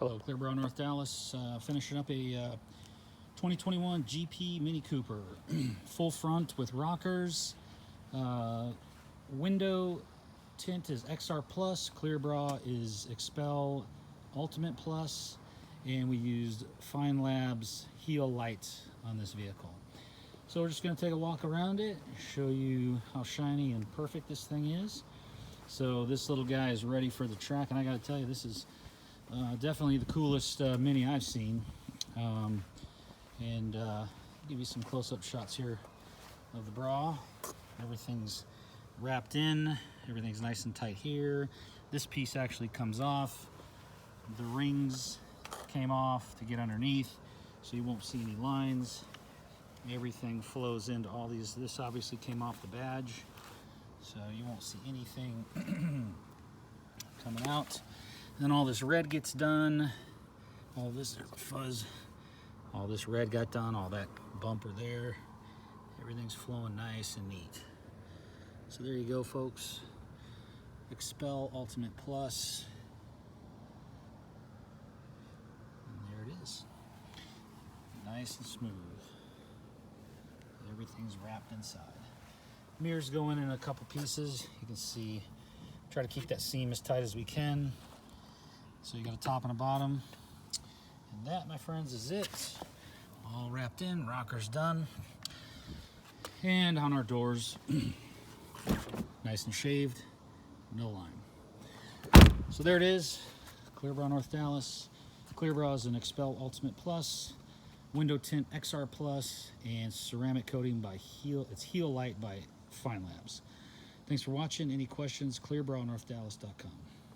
Hello, Clearbrow, North Dallas. Finishing up a 2021 GP Mini Cooper. Full front with rockers. Window tint is XR Plus. Clearbrow is Xpel Ultimate Plus. And we used Fine Labs Heel Light on this vehicle. So we're just going to take a walk around it, show you how shiny and perfect this thing is. So this little guy is ready for the track, and I got to tell you, this is definitely the coolest Mini I've seen. Give you some close-up shots here of the bra. Everything's wrapped in, everything's nice and tight here. This piece actually comes off. The rings came off to get underneath, so you won't see any lines. Everything flows into all these. This obviously came off the badge, so you won't see anything coming out. Then all this red gets done. All this, there's a fuzz. All this red got done, all that bumper there. Everything's flowing nice and neat. So there you go, folks. Xpel Ultimate Plus. And there it is. Nice and smooth. Everything's wrapped inside. Mirrors go in a couple pieces. You can see, try to keep that seam as tight as we can. So you got a top and a bottom. And that, my friends, is it. All wrapped in, rockers done. And on our doors, nice and shaved, no line. So there it is, Clearbrow, North Dallas. Clearbrow is an Xpel Ultimate Plus, window tint XR Plus, and ceramic coating by Heel Light by Fine Labs. Thanks for watching. Any questions, clearbrownorthdallas.com.